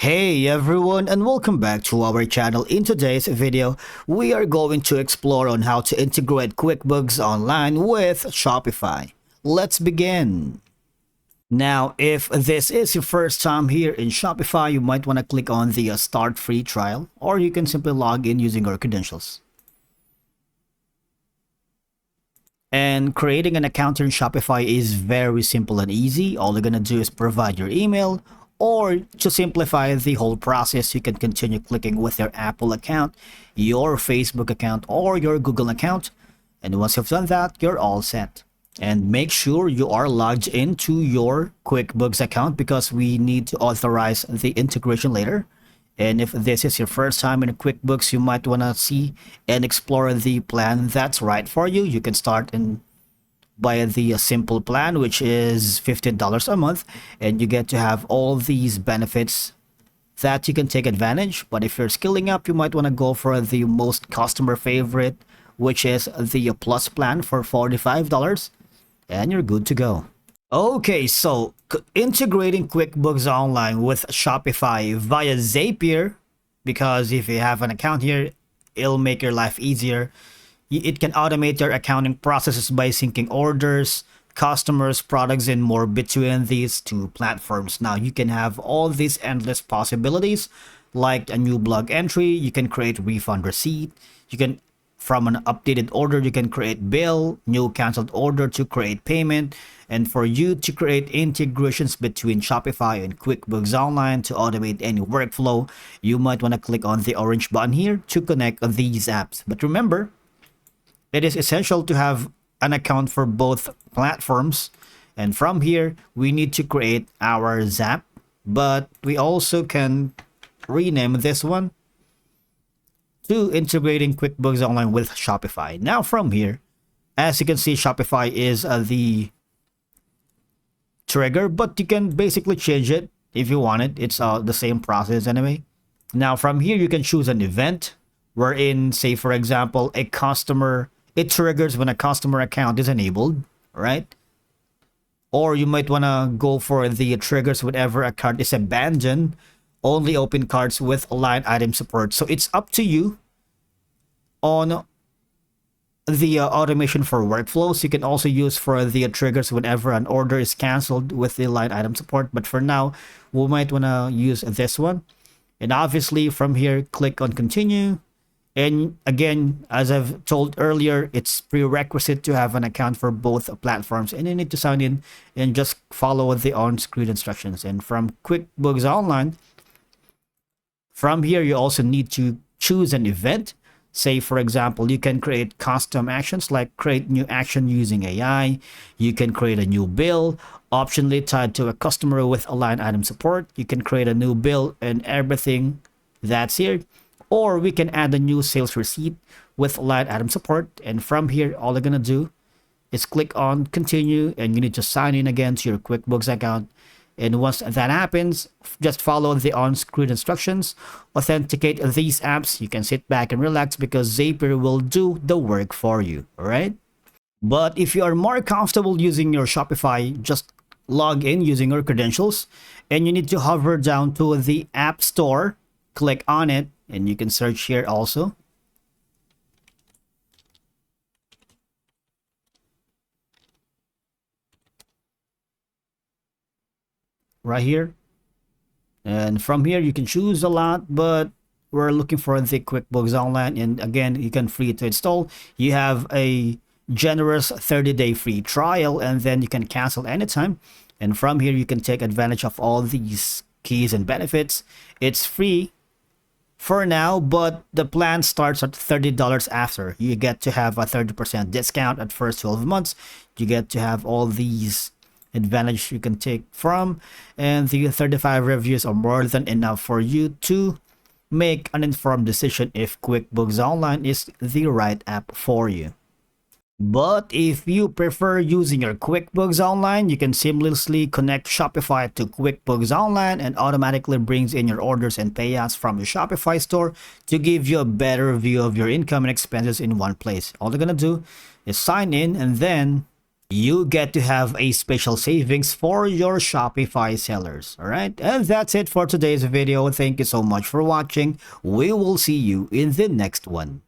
Hey everyone, and welcome back to our channel. In today's video, we are going to explore on how to integrate QuickBooks Online with Shopify. Let's begin. Now, if this is your first time here in Shopify, you might want to click on the Start Free Trial, or you can simply log in using your credentials. And creating an account here in Shopify is very simple and easy. All you're gonna do is provide your email, or to simplify the whole process, you can continue clicking with your Apple account, your Facebook account, or your Google account. And once you've done that, you're all set. And make sure you are logged into your QuickBooks account because we need to authorize the integration later. And if this is your first time in QuickBooks, you might want to see and explore the plan that's right for you. You can start in by the simple plan, which is $15 a month, and you get to have all these benefits that you can take advantage. But if you're scaling up, you might want to go for the most customer favorite, which is the Plus plan for $45, and you're good to go. Okay, so integrating QuickBooks Online with Shopify via Zapier, because if you have an account here, it'll make your life easier. It can automate your accounting processes by syncing orders, customers, products, and more between these two platforms. Now, you can have all these endless possibilities, like a new blog entry, you can create refund receipt, you can from an updated order, you can create bill, new canceled order to create payment, and for you to create integrations between Shopify and QuickBooks Online to automate any workflow, you might want to click on the orange button here to connect these apps. But remember, it is essential to have an account for both platforms. And from here, we need to create our Zap, but we also can rename this one to integrating QuickBooks Online with Shopify. Now from here, as you can see, Shopify is the trigger, but you can basically change it if you want it. It's the same process anyway. Now from here, you can choose an event wherein, say for example, it triggers when a customer account is enabled, right? Or you might want to go for the triggers whenever a card is abandoned, only open cards with line item support. So it's up to you on the automation for workflows. You can also use for the triggers whenever an order is canceled with the line item support. But for now, we might want to use this one. And obviously from here, click on continue. And again, as I've told earlier, it's prerequisite to have an account for both platforms, and you need to sign in and just follow the on-screen instructions. And from QuickBooks Online, from here, you also need to choose an event. Say, for example, you can create custom actions like create new action using AI. You can create a new bill, optionally tied to a customer with a line item support. You can create a new bill and everything that's here. Or we can add a new sales receipt with line item support. And from here, all you're going to do is click on continue, and you need to sign in again to your QuickBooks account. And once that happens, just follow the on-screen instructions, authenticate these apps. You can sit back and relax because Zapier will do the work for you, all right? But if you are more comfortable using your Shopify, just log in using your credentials, and you need to hover down to the App Store, click on it, and you can search here also. Right here. And from here, you can choose a lot, but we're looking for the QuickBooks Online. And again, you can free to install. You have a generous 30-day free trial, and then you can cancel anytime. And from here, you can take advantage of all these keys and benefits. It's free for now, but the plan starts at $30 after. You get to have a 30% discount at first 12 months. You get to have all these advantage you can take from, and the 35 reviews are more than enough for you to make an informed decision if QuickBooks Online is the right app for you. But if you prefer using your QuickBooks Online, you can seamlessly connect Shopify to QuickBooks Online and automatically brings in your orders and payouts from your Shopify store to give you a better view of your income and expenses in one place. All you're gonna do is sign in, and then you get to have a special savings for your Shopify sellers. All right. And that's it for today's video. Thank you so much for watching. We will see you in the next one.